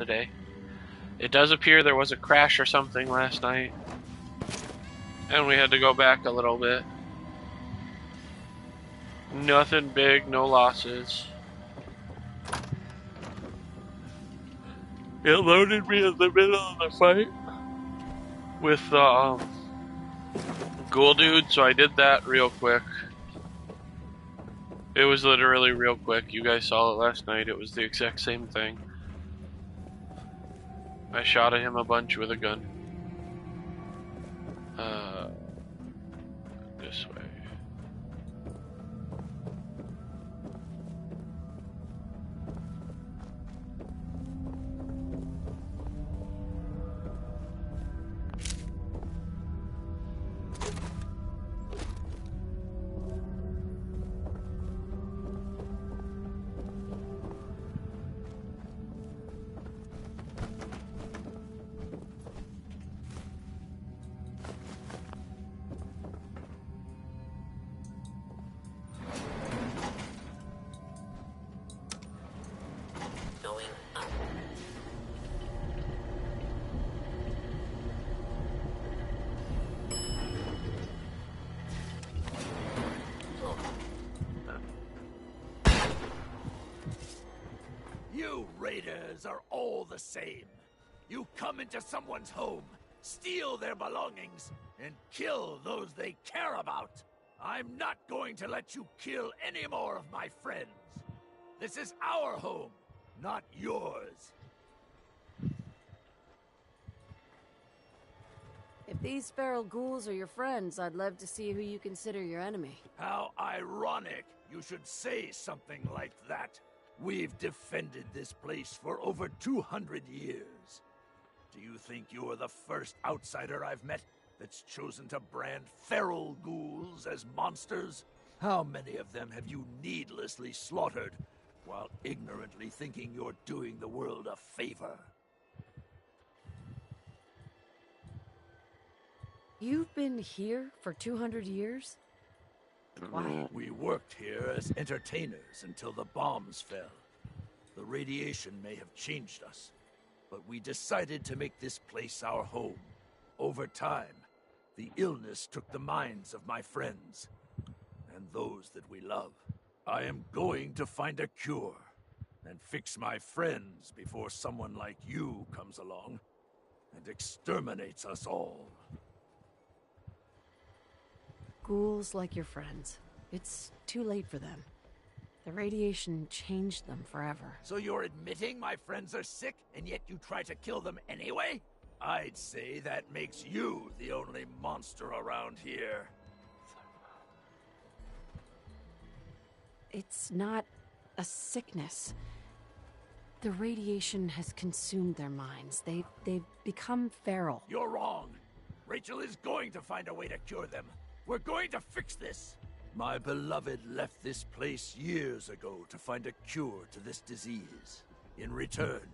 today. It does appear there was a crash or something last night, and we had to go back a little bit. Nothing big, no losses. It loaded me in the middle of the fight with the ghoul dude, so I did that real quick. It was literally real quick. You guys saw it last night. It was the exact same thing. I shot at him a bunch with a gun. This way. You raiders are all the same. You come into someone's home, steal their belongings, and kill those they care about. I'm not going to let you kill any more of my friends. This is our home, not yours. If these feral ghouls are your friends, I'd love to see who you consider your enemy. How ironic you should say something like that. We've defended this place for over 200 years. Do you think you're the first outsider I've met that's chosen to brand feral ghouls as monsters? How many of them have you needlessly slaughtered while ignorantly thinking you're doing the world a favor? You've been here for 200 years? Why? We worked here as entertainers until the bombs fell. The radiation may have changed us, but we decided to make this place our home. Over time, the illness took the minds of my friends, and those that we love. I am going to find a cure, and fix my friends before someone like you comes along and exterminates us all. Ghouls like your friends. It's too late for them. The radiation changed them forever. So you're admitting my friends are sick, and yet you try to kill them anyway? I'd say that makes you the only monster around here. It's not a sickness. The radiation has consumed their minds. They've become feral. You're wrong. Rachel is going to find a way to cure them. We're going to fix this. My beloved left this place years ago to find a cure to this disease. In return,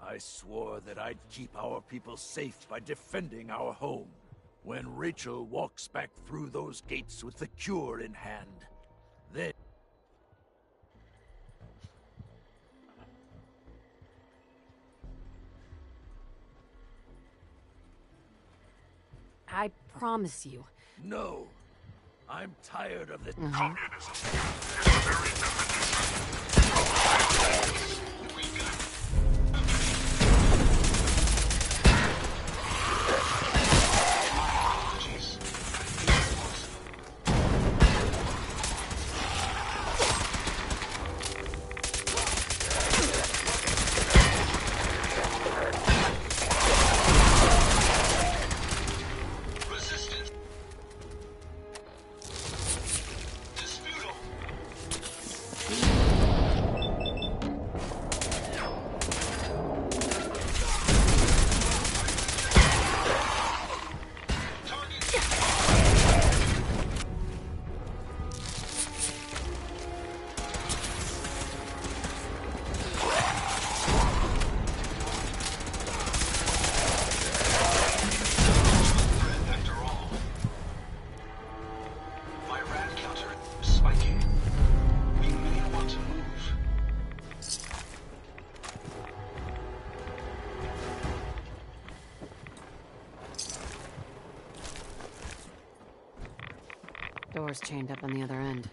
I swore that I'd keep our people safe by defending our home. When Rachel walks back through those gates with the cure in hand, then... I promise you. No. I'm tired of this Communism is the very definition. force chained up on the other end.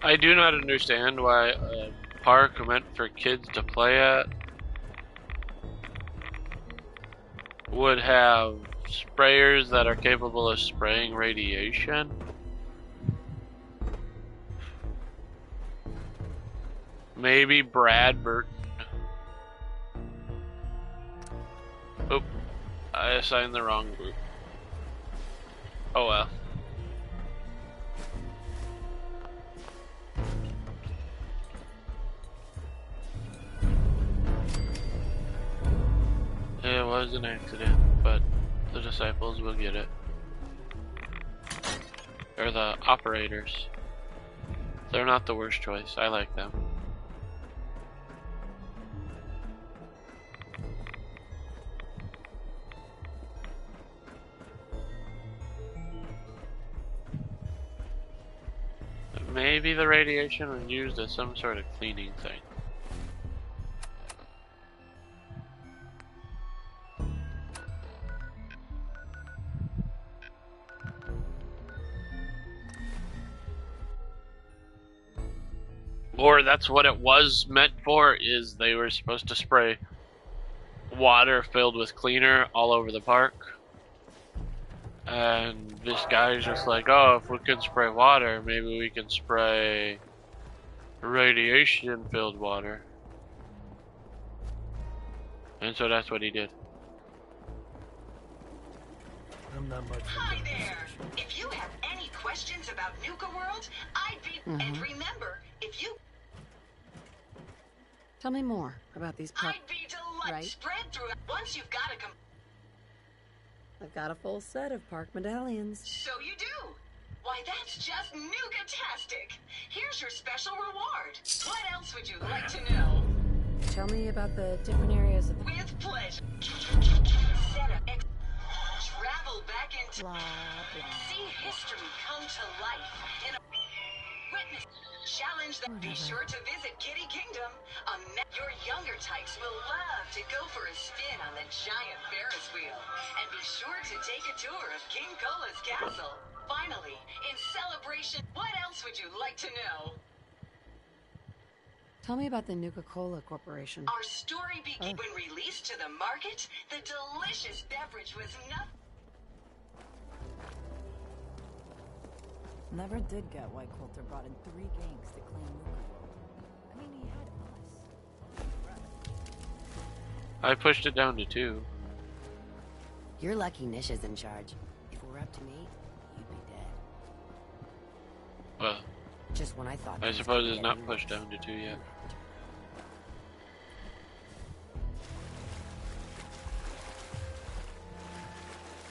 I do not understand why a park meant for kids to play at would have sprayers that are capable of spraying radiation. Maybe Brad Burton. Oop, I assigned the wrong group. Oh well. It was an accident, but the disciples will get it. Or the operators. They're not the worst choice. I like them. Maybe the radiation was used as some sort of cleaning thing. Or that's what it was meant for, is they were supposed to spray water filled with cleaner all over the park. And this guy's just like, oh, if we can spray water, maybe we can spray radiation filled water. And so that's what he did. I'm not much. Hi there! If you have any questions about Nuka World, I'd be... And remember, if you... Tell me more about these park. I'd be delighted. Right. Spread through... Once you've got a... I've got a full set of park medallions. So you do! Why, that's just Nuka-tastic! Here's your special reward. What else would you like to know? Tell me about the different areas of the... With pleasure. Set up... Travel back into... Blah, blah. See history come to life in a... Witness... Challenge them. Be sure to visit Kitty Kingdom. Your younger types will love to go for a spin on the giant Ferris wheel. And be sure to take a tour of King Cola's castle. Finally, in celebration, what else would you like to know? Tell me about the Nuka-Cola Corporation. Our story began when released to the market. The delicious beverage was nothing. Never did get why Coulter brought in 3 gangs to claim Nuka World. I mean, he had us. I pushed it down to 2. You're lucky Nish is in charge. If it were up to me, you'd be dead. Well, Just when I thought... I suppose it's not pushed down to 2 yet.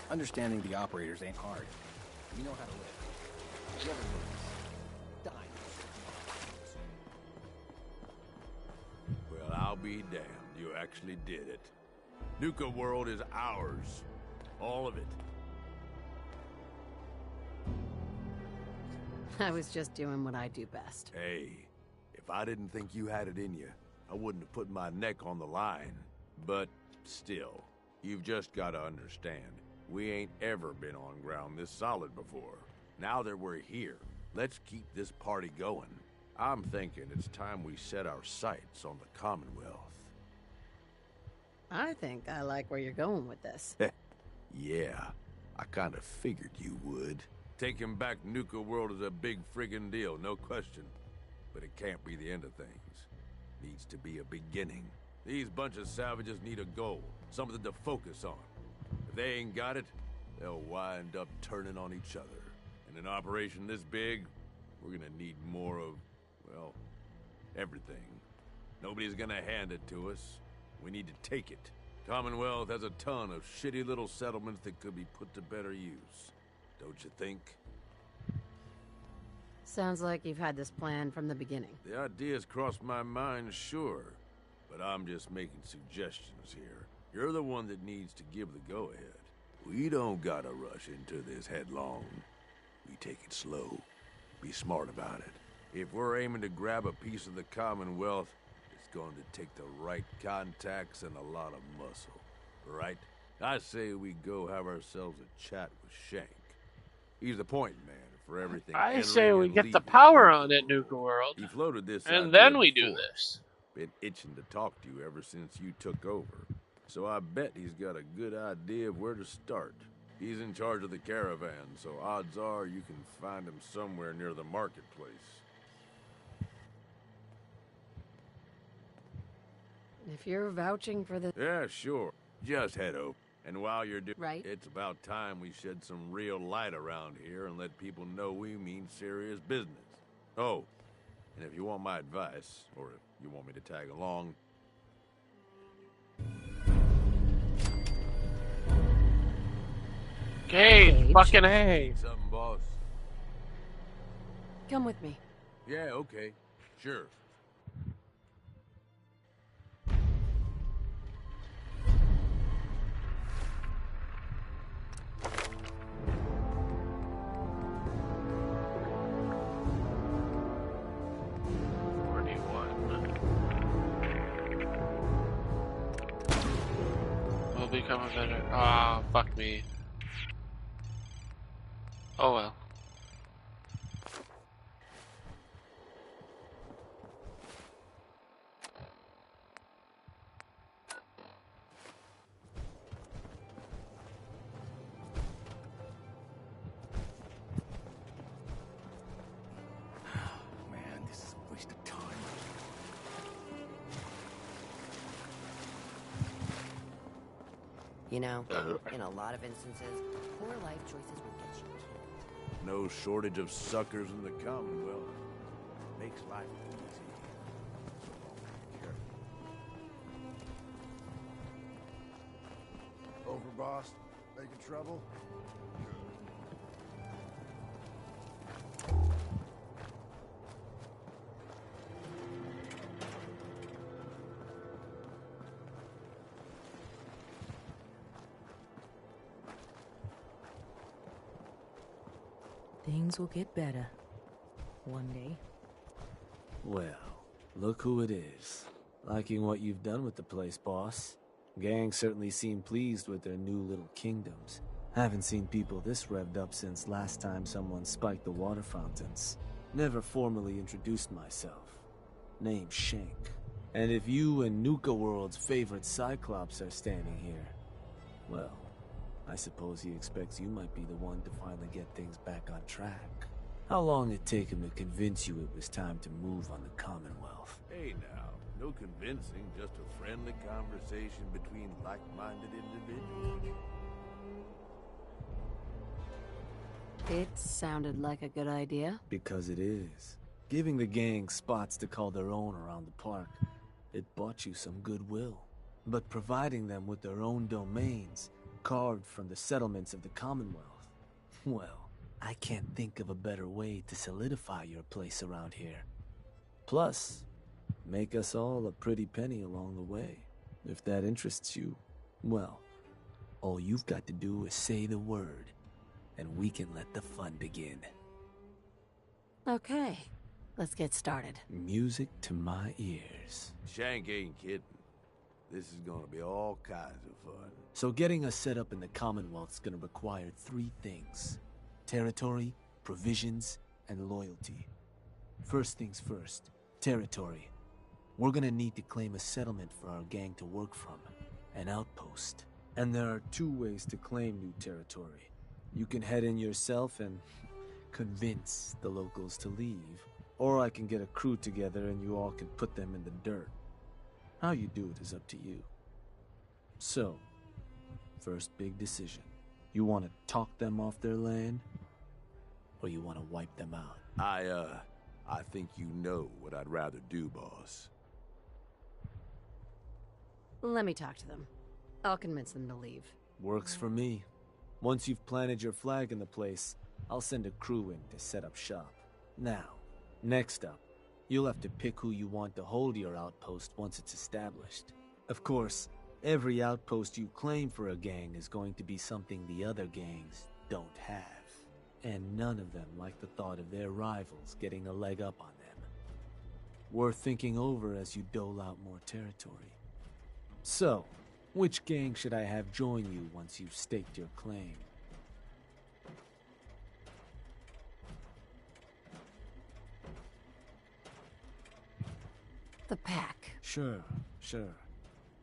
Understanding the operators ain't hard. You know how to live. You ever die? Well, I'll be damned. You actually did it. Nuka World is ours. All of it. I was just doing what I do best. Hey, if I didn't think you had it in you, I wouldn't have put my neck on the line. But still, you've just got to understand, we ain't ever been on ground this solid before. Now that we're here, let's keep this party going. I'm thinking it's time we set our sights on the Commonwealth. I think I like where you're going with this. Yeah, I kind of figured you would. Taking back Nuka World is a big friggin' deal, no question. But it can't be the end of things. Needs to be a beginning. These bunch of savages need a goal, something to focus on. If they ain't got it, they'll wind up turning on each other. In an operation this big, we're gonna need more of, well, everything. Nobody's gonna hand it to us. We need to take it. Commonwealth has a ton of shitty little settlements that could be put to better use. Don't you think? Sounds like you've had this plan from the beginning. The idea's crossed my mind, sure. but I'm just making suggestions here. You're the one that needs to give the go-ahead. We don't gotta rush into this headlong. We take it slow. Be smart about it. If we're aiming to grab a piece of the Commonwealth, it's going to take the right contacts and a lot of muscle. Right? I say we go have ourselves a chat with Shank. He's the point man for everything. I say we get the power on at Nuka World, he floated this and idea then we do before. this. Been itching to talk to you ever since you took over. So I bet he's got a good idea of where to start. He's in charge of the caravan, so odds are you can find him somewhere near the marketplace. If you're vouching for the... Yeah, sure. Just head over. And while you're doing Right. it's about time we shed some real light around here and let people know we mean serious business. Oh, and if you want my advice, or if you want me to tag along, Gage, fucking A. something, boss? Come with me. Yeah, okay. Sure. Will become a better. Ah, fuck me. Oh well. Man, this is a waste of time. You know, in a lot of instances, poor life choices will get you killed. No shortage of suckers in the Commonwealth. Makes life easy. So, careful. Over, boss. Making trouble? Things will get better. One day. Well, look who it is. Liking what you've done with the place, boss. Gang certainly seem pleased with their new little kingdoms. Haven't seen people this revved up since last time someone spiked the water fountains. Never formally introduced myself. Name's Shank. And if you and Nuka World's favorite Cyclops are standing here, well, I suppose he expects you might be the one to finally get things back on track. How long it take him to convince you it was time to move on the Commonwealth? Hey now, no convincing, just a friendly conversation between like-minded individuals. It sounded like a good idea. Because it is. Giving the gang spots to call their own around the park, it bought you some goodwill. But providing them with their own domains, carved from the settlements of the Commonwealth, well, I can't think of a better way to solidify your place around here. Plus, make us all a pretty penny along the way. If that interests you, well, all you've got to do is say the word, and we can let the fun begin. Okay, let's get started. Music to my ears. Shank ain't kidding. This is gonna be all kinds of fun. So getting us set up in the Commonwealth's gonna require 3 things. Territory, provisions, and loyalty. First things first, territory. We're gonna need to claim a settlement for our gang to work from. An outpost. And there are 2 ways to claim new territory. You can head in yourself and convince the locals to leave. Or I can get a crew together and you all can put them in the dirt. How you do it is up to you. So, first big decision. You want to talk them off their land? Or you want to wipe them out? I think you know what I'd rather do, boss. Let me talk to them. I'll convince them to leave. Works for me. Once you've planted your flag in the place, I'll send a crew in to set up shop. Now, next up, You'll have to pick who you want to hold your outpost once it's established. Of course, every outpost you claim for a gang is going to be something the other gangs don't have. And none of them like the thought of their rivals getting a leg up on them. Worth thinking over as you dole out more territory. So, which gang should I have join you once you've staked your claim? The pack. Sure.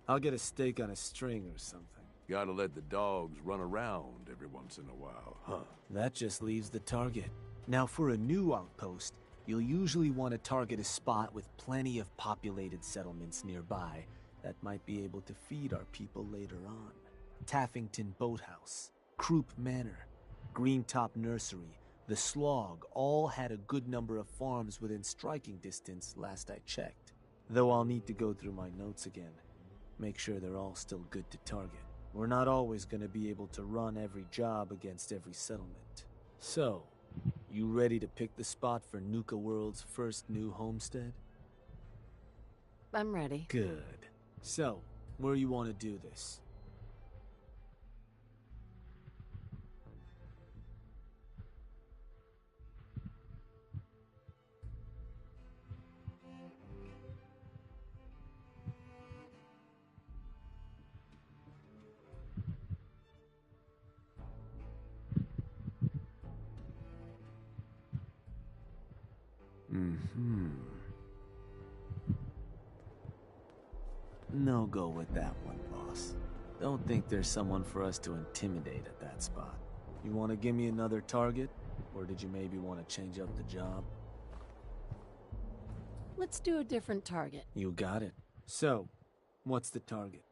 I'll get a stake on a string or something. Gotta let the dogs run around every once in a while, huh? That just leaves the target. Now, for a new outpost, you'll usually want to target a spot with plenty of populated settlements nearby that might be able to feed our people later on. Taffington Boathouse, Croup Manor, Greentop Nursery, the Slog all had a good number of farms within striking distance last I checked. Though I'll need to go through my notes again. Make sure they're all still good to target. We're not always going to be able to run every job against every settlement. So, you ready to pick the spot for Nuka World's first new homestead? I'm ready. Good. So, where you want to do this? No go with that one, boss. Don't think there's someone for us to intimidate at that spot. You want to give me another target? Or did you maybe want to change up the job? Let's do a different target. You got it. So, what's the target?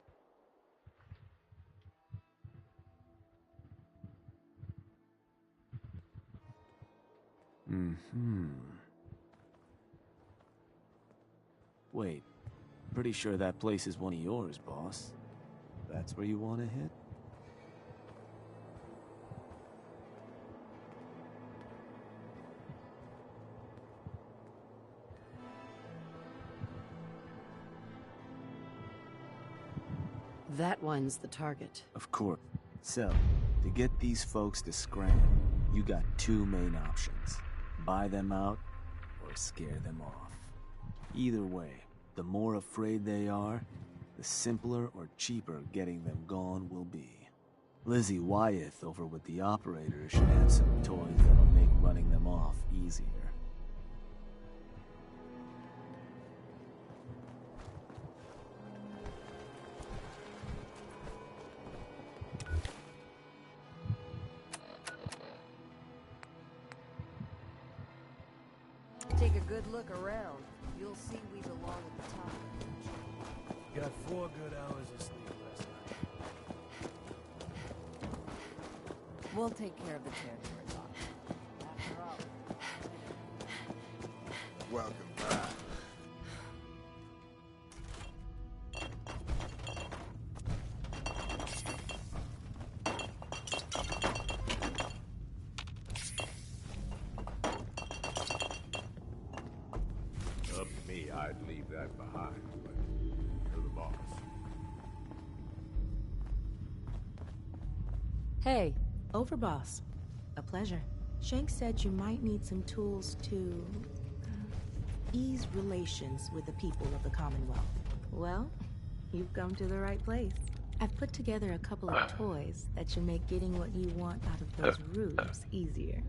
Wait, pretty sure that place is one of yours, boss. That's where you want to hit? That one's the target. Of course. So, to get these folks to scram, you got two main options. Buy them out, or scare them off. Either way, the more afraid they are, the simpler or cheaper getting them gone will be. Lizzie Wyeth over with the operators should have some toys that'll make running them off easier. Take a good look around. You'll see we belong at the top. Got 4 good hours of sleep last night. We'll take care of the territory boss. After all. Welcome back. Up to me, I'd leave that behind, but you're the boss. Hey, Overboss. A pleasure. Shank said you might need some tools to ease relations with the people of the Commonwealth. Well, you've come to the right place. I've put together a couple of toys that should make getting what you want out of those rubes easier.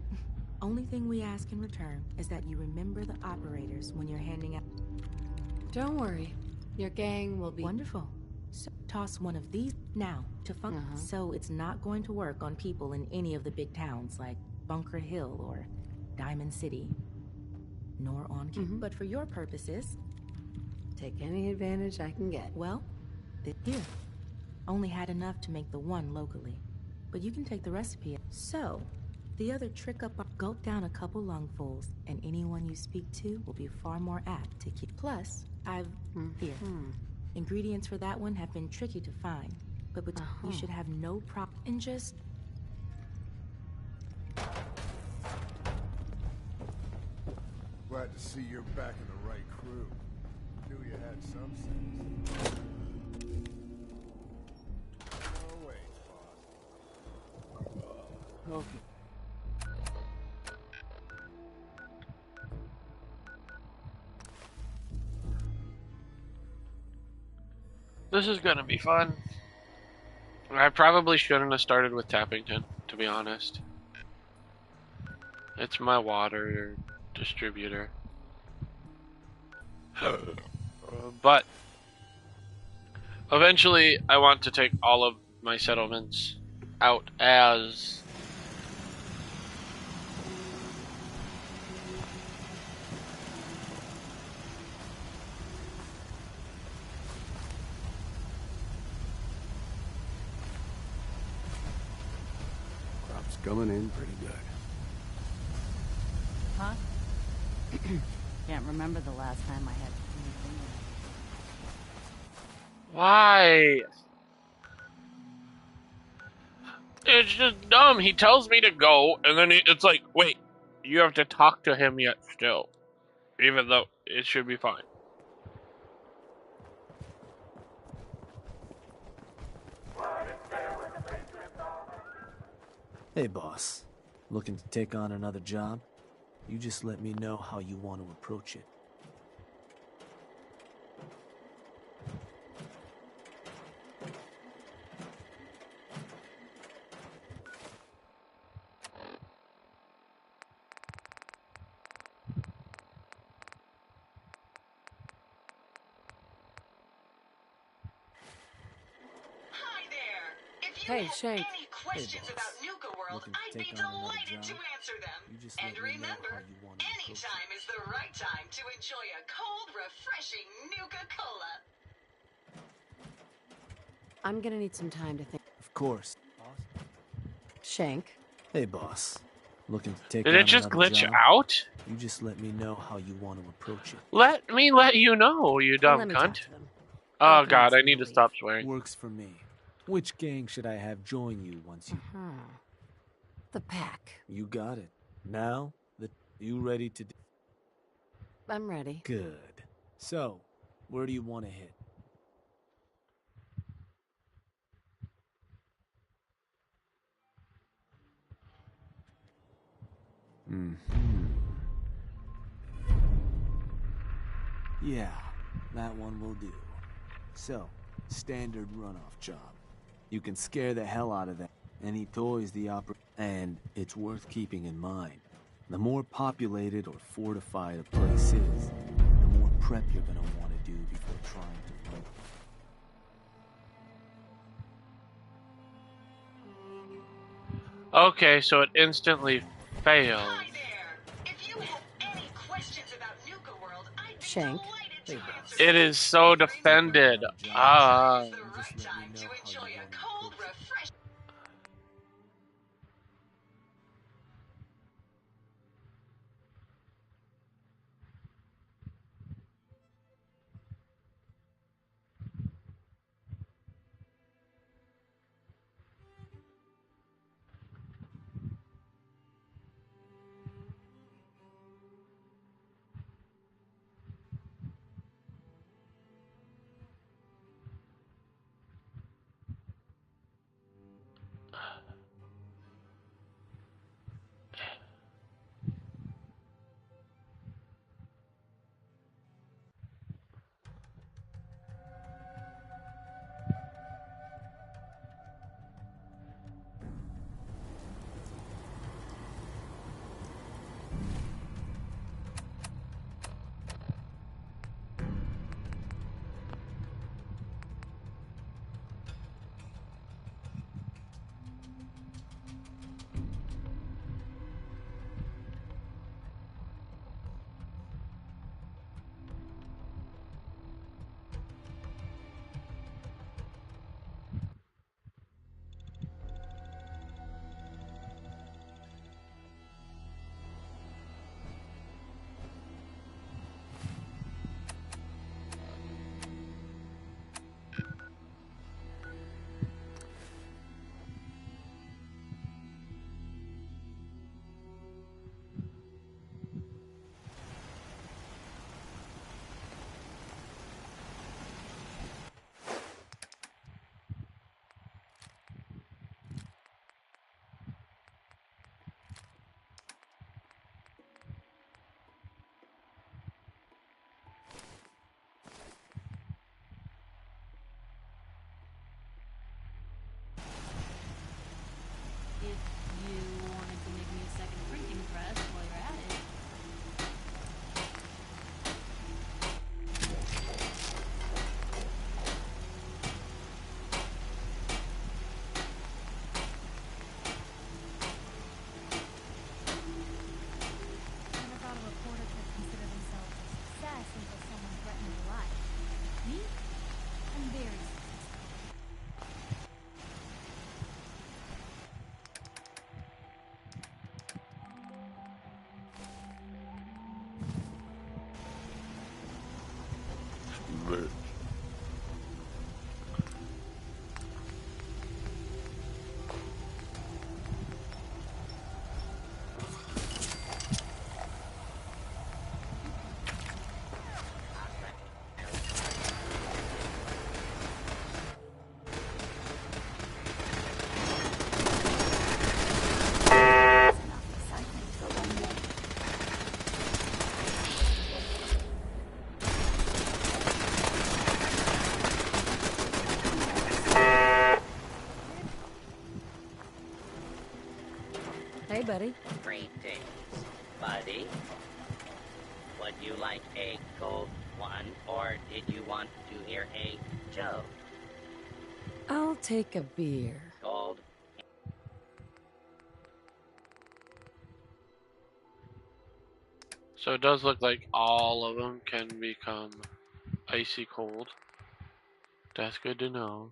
Only thing we ask in return is that you remember the operators when you're handing out. Don't worry. Your gang will be... Wonderful. So toss one of these now to so it's not going to work on people in any of the big towns like Bunker Hill or Diamond City. Nor on but for your purposes, Take any advantage I can get. well, here. Only had enough to make the one locally. But you can take the recipe. So, the other trick up, gulp down a couple lungfuls, and anyone you speak to will be far more apt to keep. Plus, I've here. Ingredients for that one have been tricky to find, but you should have no problem. And just Glad to see you're back in the right crew. Knew you had some sense. No way, boss. Okay. This is gonna be fun. I probably shouldn't have started with Tappington, to be honest. It's my water distributor. But eventually I want to take all of my settlements out as Crop's coming in pretty good. Huh? Can't remember the last time I had. why? It's just dumb. He tells me to go, and then it's like, wait, you have to talk to him yet still. Even though it should be fine. Hey, boss. Looking to take on another job? You just let me know how you want to approach it. Hi there. If you Hey, have Shank. any questions Hey, about boss. Nuka World, Looking to I'd be take on another delighted to job? answer them. You just And let me know remember, how you want to approach any it. time is the right time to enjoy a cold, refreshing Nuka-Cola. I'm gonna need some time to think. Of course. Shank. Hey, boss. Looking to take Did on it just another glitch job? out? You just let me know how you want to approach it. Let me let you know, you dumb Let me talk cunt. to them. Oh I'll god, convince I them need to to stop leave. swearing. Works for me. Which gang should I have join you once you... The pack. You got it. Now, you ready to... I'm ready. Good. So, where do you want to hit? Yeah, that one will do. So, standard runoff job. You can scare the hell out of them. Any toys the opera... And it's worth keeping in mind. The more populated or fortified a place is, the more prep you're gonna want to do before trying to run. Okay, so it instantly failed. Hi there. If you have any questions about Nuka World, I'd be Shank. delighted to answer It them. is so defended. Ah. It's the right time to enjoy a cold, refreshing. Greetings, buddy. Would you like a cold one, or did you want to hear a joke? I'll take a beer. Cold. So it does look like all of them can become icy cold. That's good to know.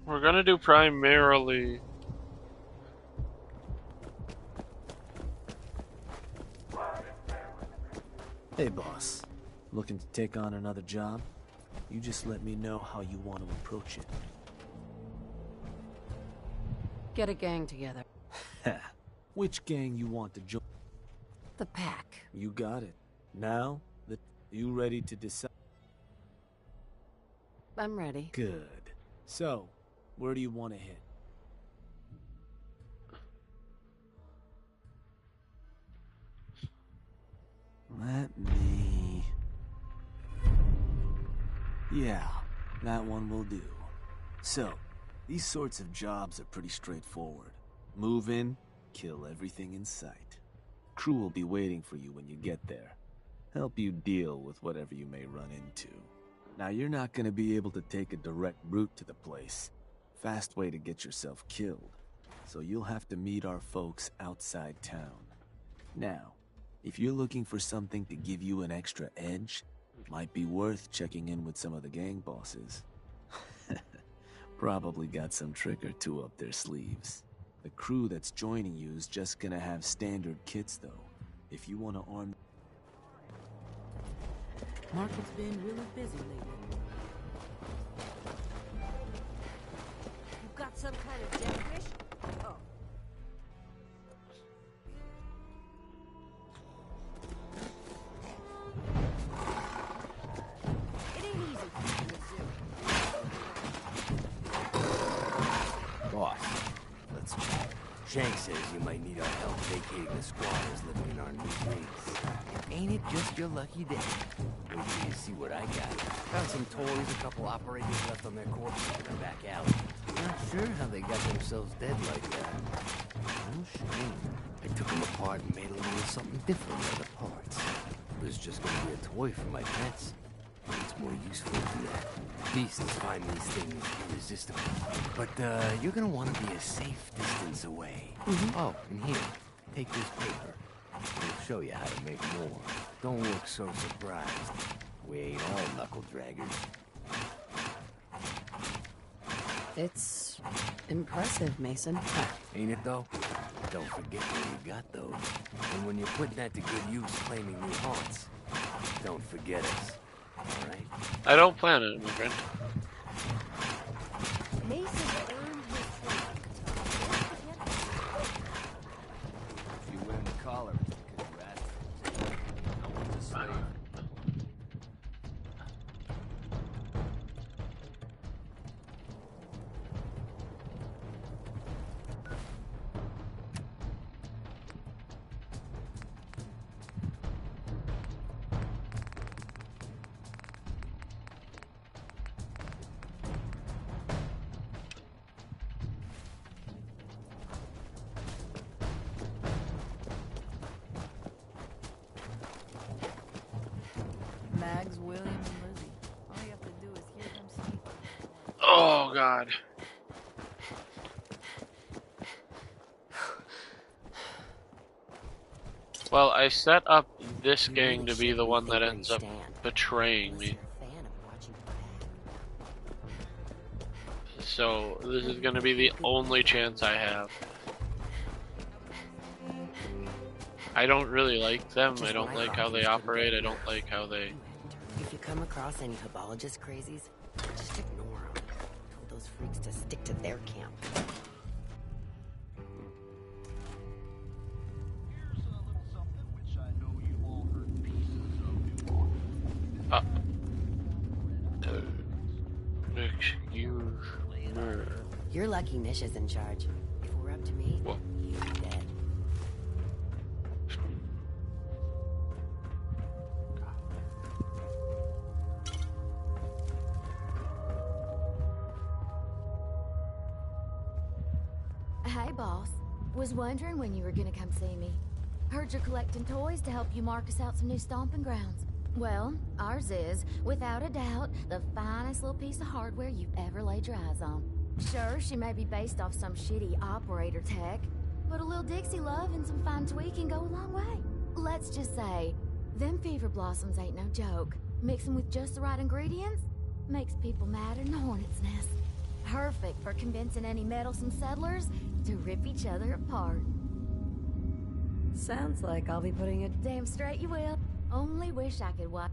We're gonna do primarily Hey boss, looking to take on another job? You just let me know how you want to approach it. Get a gang together. Which gang you want to join? The pack. You got it. Now, you ready to decide? I'm ready. Good. So, where do you want to hit? Let me... Yeah, that one will do. So, these sorts of jobs are pretty straightforward. Move in, kill everything in sight. Crew will be waiting for you when you get there. Help you deal with whatever you may run into. Now, you're not going to be able to take a direct route to the place. Fast way to get yourself killed. So you'll have to meet our folks outside town. Now, if you're looking for something to give you an extra edge, it might be worth checking in with some of the gang bosses. Probably got some trick or two up their sleeves. The crew that's joining you is just gonna have standard kits though. If you want to arm... Market's been really busy lately. You got some kind of dead fish? Oh. It ain't easy keeping the zoo. Boss, let's chat. Shank says you might need our help vacating the squatters living in our new base. Ain't it just your lucky day? Wait till you see what I got. Found some toys, a couple operators left on their corpses in the back alley. Not sure how they got themselves dead like that. No shame. I took them apart and made a little something different out of the parts. It was just gonna be a toy for my pets. But it's more useful than that. Beasts find these things irresistible. But you're gonna want to be a safe distance away. Oh, and here, take this paper. We'll show you how to make more. Don't look so surprised. We ain't all knuckle draggers. It's impressive, Mason. Ain't it though? Don't forget what you got, though. And when you're putting that to good use claiming new haunts, don't forget us. All right? I don't plan it, my friend. Mason earned his strength. If you wear the collar, it's because you asked for it. No one's a slave. Mags, William, and Lizzie. All you have to do is hear them speak. Oh God. Well, I set up this gang to be the one that ends up betraying me. So this is going to be the only chance I have. I don't really like them. I don't like how they operate. I don't like how they... If you come across any Hibologist crazies, just ignore them. Tell those freaks to stick to their camp. Excuse me. You're lucky Nish is in charge. If it were up to me, you'd be dead. Hey, boss. Was wondering when you were gonna come see me. Heard you're collecting toys to help you mark us out some new stomping grounds. Well, ours is, without a doubt, the finest little piece of hardware you've ever laid your eyes on. Sure, she may be based off some shitty operator tech, but a little Dixie love and some fine tweaking go a long way. Let's just say, them fever blossoms ain't no joke. Mix them with just the right ingredients, makes people madder than a hornet's nest. Perfect for convincing any meddlesome settlers to rip each other apart. Sounds like I'll be putting it... Damn straight you will. Only wish I could watch.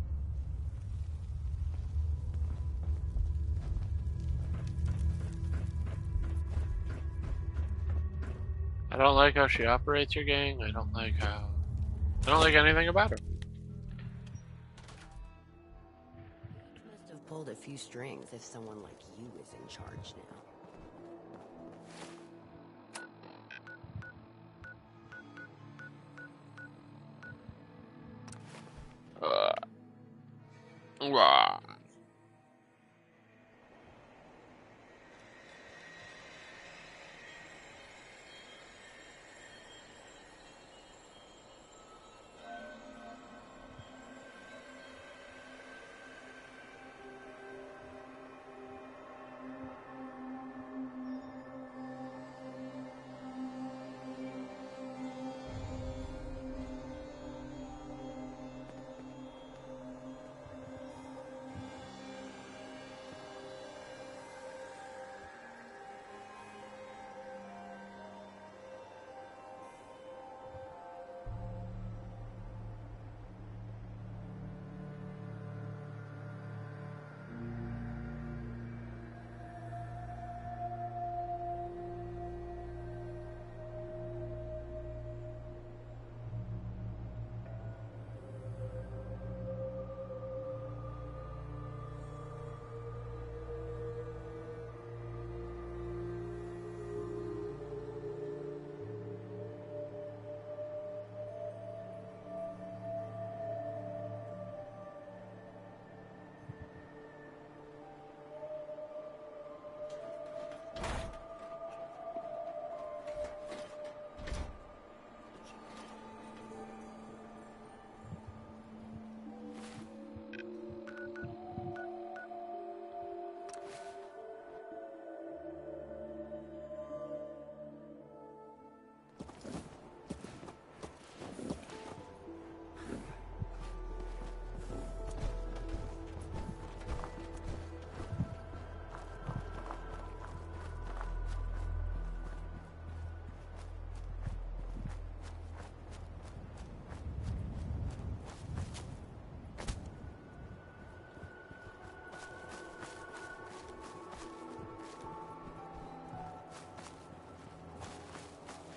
I don't like how she operates her gang. I don't like anything about her. Must have pulled a few strings if someone like you is in charge now. Wow.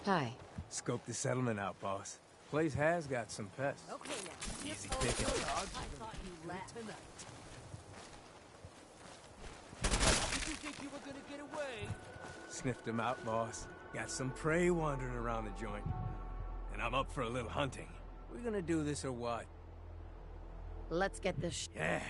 Hi. Scope the settlement out, boss. Place has got some pests. Okay now. Easy picking. I thought you left. Did you think you were gonna get away? Sniffed them out, boss. Got some prey wandering around the joint. And I'm up for a little hunting. We gonna do this or what? Let's get this Yeah.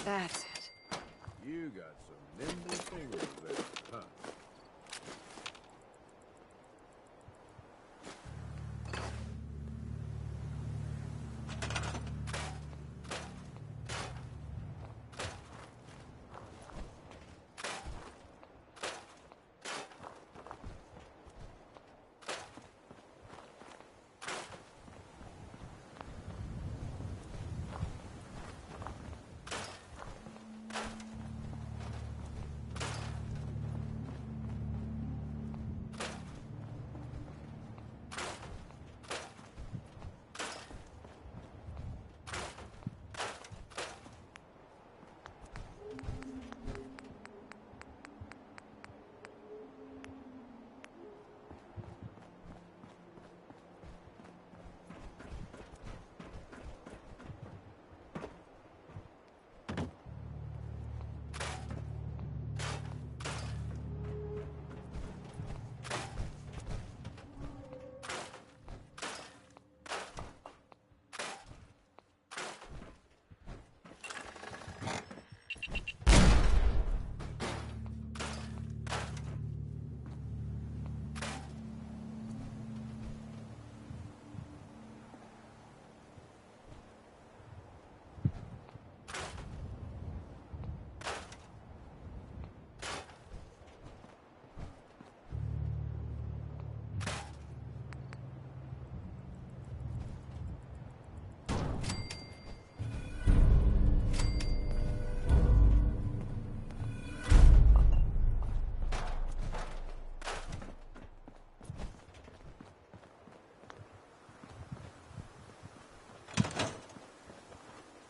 That's it. You got some nimble fingers there, huh?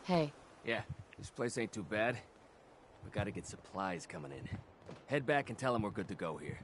Hey. Yeah, this place ain't too bad. We gotta get supplies coming in. Head back and tell them we're good to go here.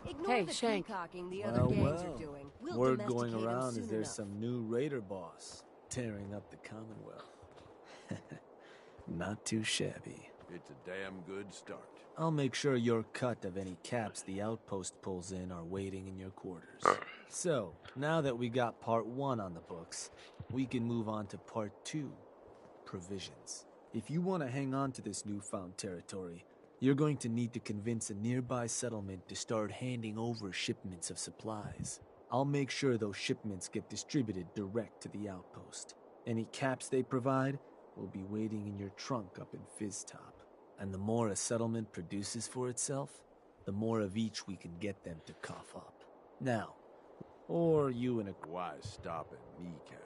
Ignore Hey, the Shank. peacocking the other gangs are doing. We'll Word domesticate going them around soon is there's enough. some new raider boss tearing up the Commonwealth. Not too shabby. It's a damn good start. I'll make sure your cut of any caps the outpost pulls in are waiting in your quarters. So, now that we got part 1 on the books, we can move on to part 2, provisions. If you want to hang on to this newfound territory, you're going to need to convince a nearby settlement to start handing over shipments of supplies. I'll make sure those shipments get distributed direct to the outpost. Any caps they provide will be waiting in your trunk up in Fizztop. And the more a settlement produces for itself, the more of each we can get them to cough up. Now, or you and a... Why stop at kneecaps?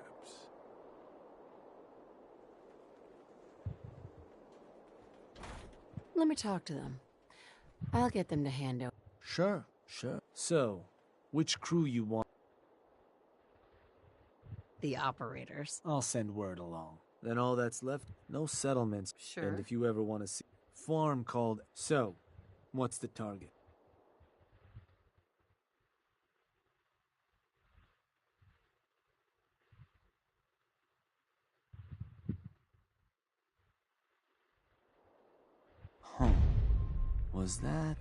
Let me talk to them. I'll get them to hand over. Sure. So, which crew you want? The operators. I'll send word along. Then all that's left, no settlements. Sure. And if you ever want to see... Farm called... So, what's the target? Huh. Was that...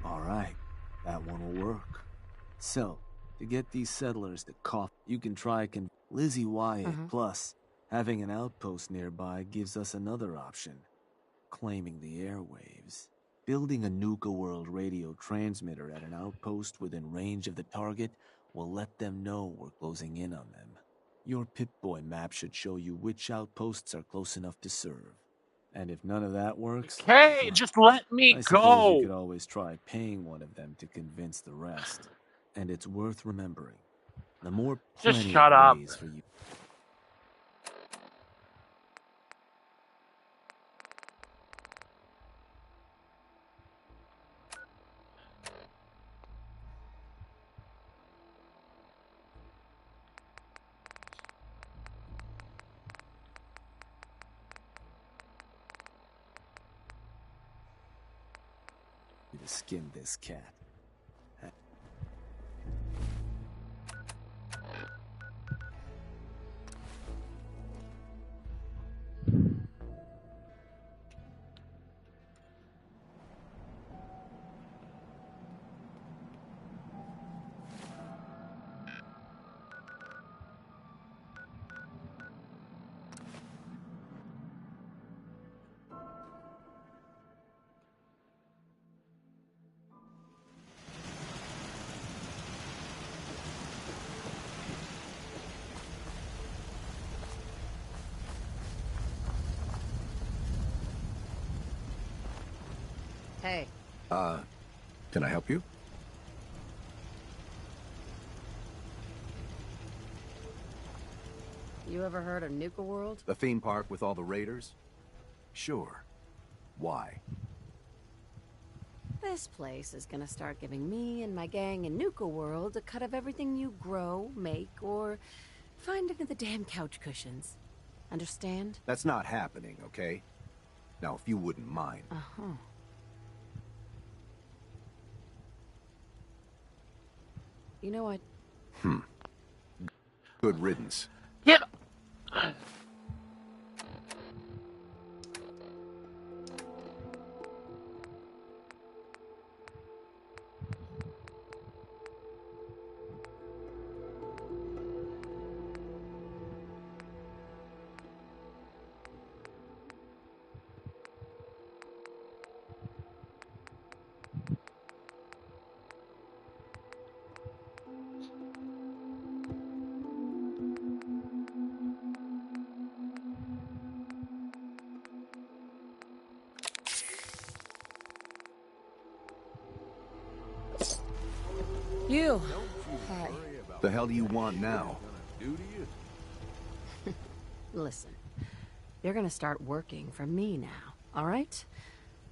Alright, that one will work. So, to get these settlers to cough, you can try Lizzie Wyatt. Plus, having an outpost nearby gives us another option. Claiming the airwaves. Building a Nuka World radio transmitter at an outpost within range of the target will let them know we're closing in on them. Your Pip-Boy map should show you which outposts are close enough to serve. And if none of that works... Hey, just let me I suppose you go! could always try paying one of them to convince the rest. And it's worth remembering. The more Just plenty shut of up. ways for you... to skin this cat. Hey. Can I help you? You ever heard of Nuka World? The theme park with all the raiders? Sure. Why? This place is gonna start giving me and my gang in Nuka World a cut of everything you grow, make, or find under the damn couch cushions. Understand? That's not happening, okay? Now, if you wouldn't mind. Uh-huh. You know what? Good riddance. Get... You. Hi. The hell do you want now? Listen, you're gonna start working for me now, all right?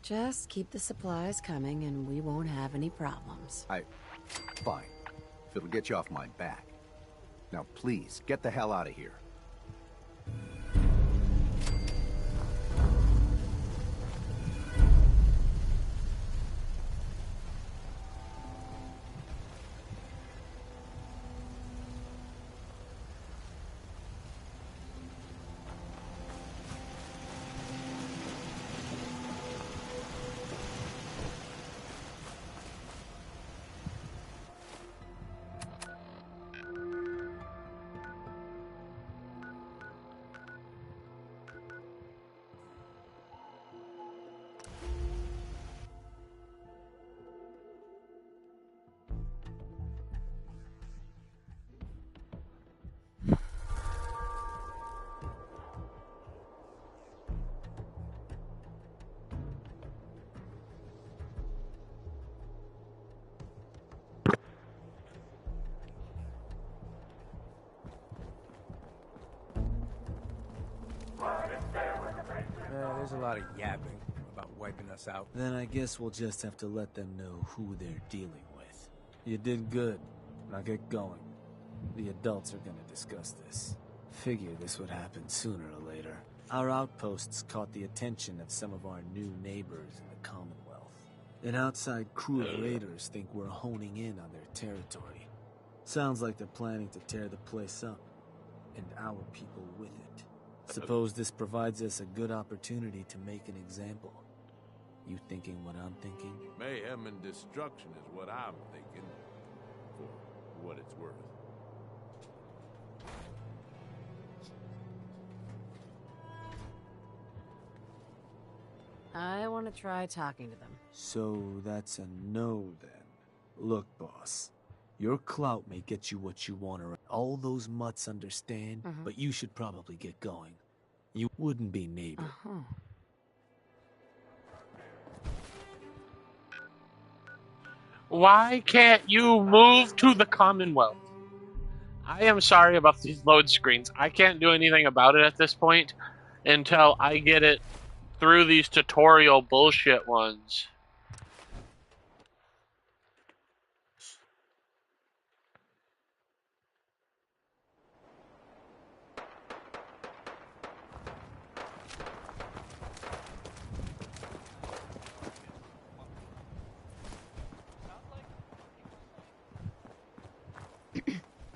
Just keep the supplies coming and we won't have any problems. Fine. If it'll get you off my back. Now please, get the hell out of here. There's a lot of yapping about wiping us out. Then I guess we'll just have to let them know who they're dealing with. You did good. Now get going. The adults are gonna discuss this. Figure this would happen sooner or later. Our outposts caught the attention of some of our new neighbors in the Commonwealth. An outside crew of raiders think we're honing in on their territory. Sounds like they're planning to tear the place up, and our people with it. Suppose this provides us a good opportunity to make an example. You thinking what I'm thinking? Mayhem and destruction is what I'm thinking, for what it's worth. I want to try talking to them. So that's a no then. Look, boss. Your clout may get you what you want around. All those mutts understand, but you should probably get going. You wouldn't be neighbor. Why can't you move to the Commonwealth? I am sorry about these load screens. I can't do anything about it at this point until I get it through these tutorial bullshit ones.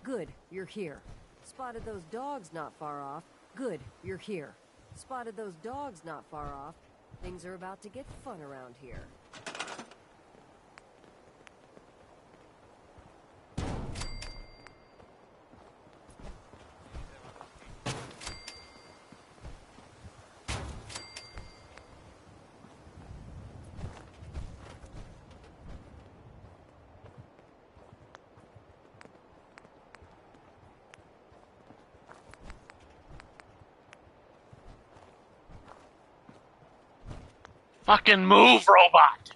Good, you're here. Spotted those dogs not far off. Good, you're here. Spotted those dogs not far off. Things are about to get fun around here. Fucking move, robot!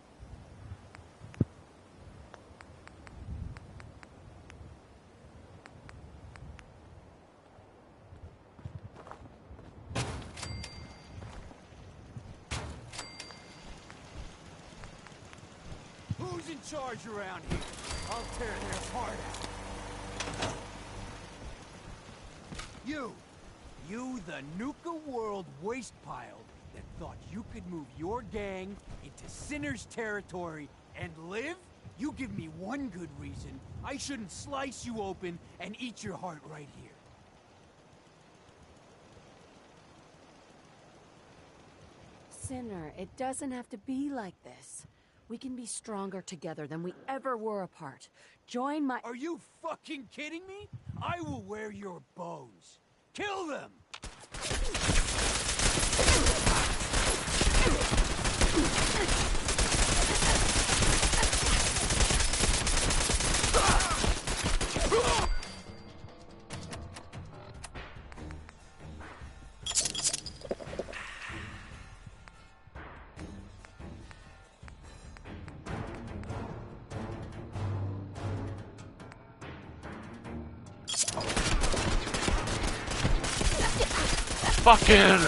Who's in charge around here? I'll tear their heart out. You the Nuka World waste pile that thought you could move your gang into Sinner's territory and live? You give me one good reason I shouldn't slice you open and eat your heart right here. Sinner, it doesn't have to be like this. We can be stronger together than we ever were apart. Join my— Are you fucking kidding me? I will wear your bones. Kill them! Fucking...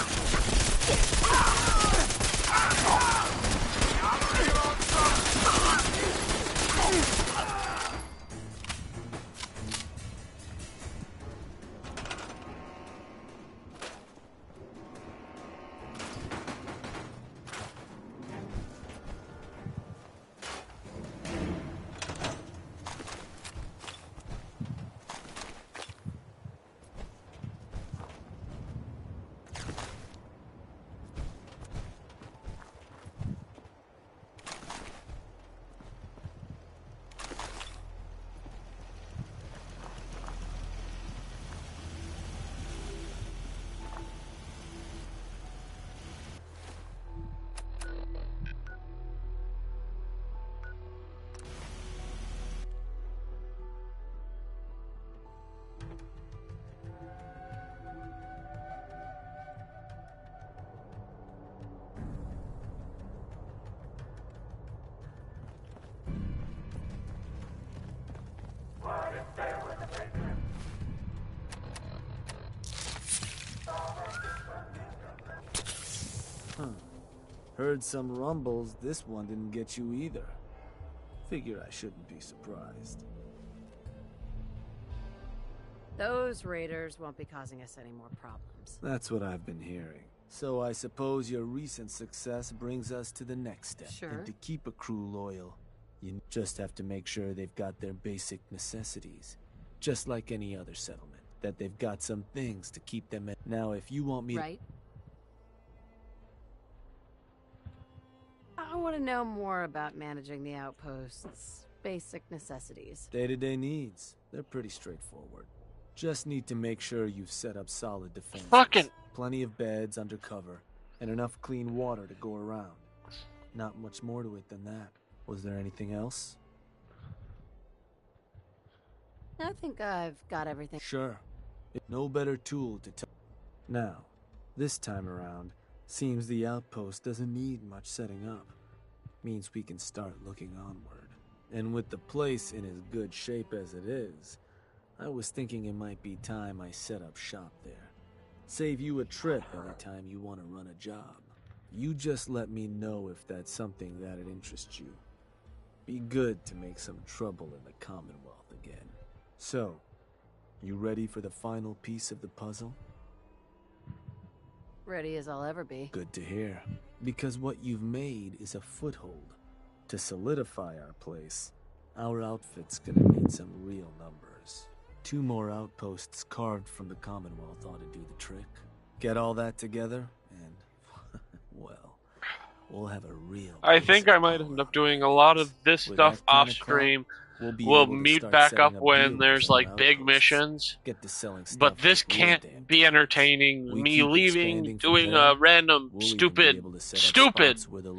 Heard some rumbles, this one didn't get you either. Figure I shouldn't be surprised. Those raiders won't be causing us any more problems. That's what I've been hearing. So I suppose your recent success brings us to the next step. Sure. And to keep a crew loyal, you just have to make sure they've got their basic necessities. Just like any other settlement. That they've got some things to keep them in. Now, if you want me Right. I want to know more about managing the outpost's basic necessities. Day-to-day needs, they're pretty straightforward. Just need to make sure you've set up solid defenses. Fucking... Plenty of beds under cover, and enough clean water to go around. Not much more to it than that. Was there anything else? I think I've got everything. Sure. No better tool to tell. Now, this time around, seems the outpost doesn't need much setting up. Means we can start looking onward. And with the place in as good shape as it is, I was thinking it might be time I set up shop there. Save you a trip every time you want to run a job. You just let me know if that's something that'd interest you. Be good to make some trouble in the Commonwealth again. So, you ready for the final piece of the puzzle? Ready as I'll ever be. Good to hear. Because what you've made is a foothold. To solidify our place, our outfit's gonna need some real numbers. 2 more outposts carved from the Commonwealth ought to do the trick. Get all that together, and, well, we'll have a real... I think I might end up doing a lot of this stuff off stream. We'll meet back up when there's like big missions. But this can't be entertaining. Me leaving, doing a random stupid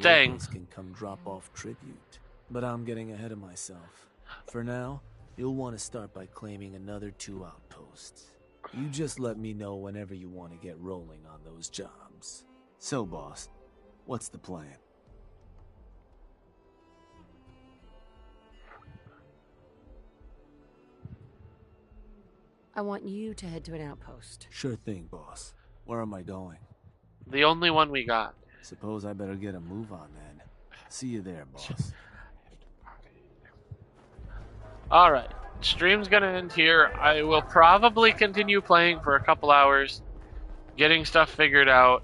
thing. Can come drop off tribute. But I'm getting ahead of myself. For now, you'll want to start by claiming another 2 outposts. You just let me know whenever you want to get rolling on those jobs. So, boss, what's the plan? I want you to head to an outpost. Sure thing, boss. Where am I going? The only one we got. Suppose I better get a move on then. See you there, boss. Alright, stream's gonna end here. I will probably continue playing for a couple hours, getting stuff figured out.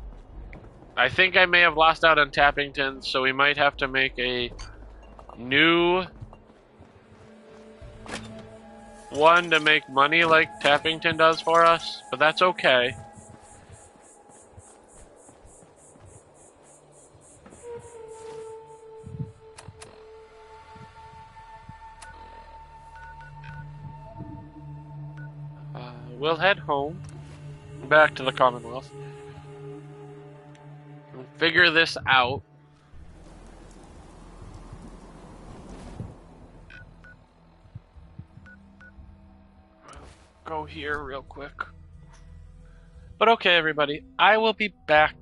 I think I may have lost out on Tappington, so we might have to make a new one to make money like Tappington does for us, but that's okay. We'll head home, back to the Commonwealth, and figure this out. Go here real quick. But okay, everybody, I will be back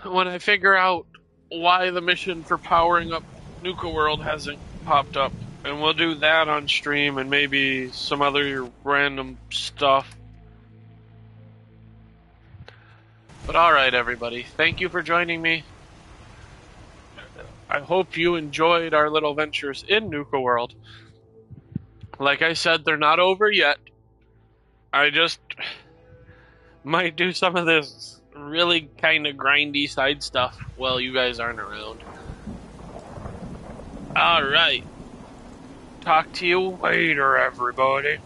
when I figure out why the mission for powering up Nuka World hasn't popped up. And we'll do that on stream and maybe some other random stuff. But alright, everybody. Thank you for joining me. I hope you enjoyed our little ventures in Nuka World. Like I said, they're not over yet. I just might do some of this really kind of grindy side stuff while you guys aren't around. Alright. Talk to you later, everybody.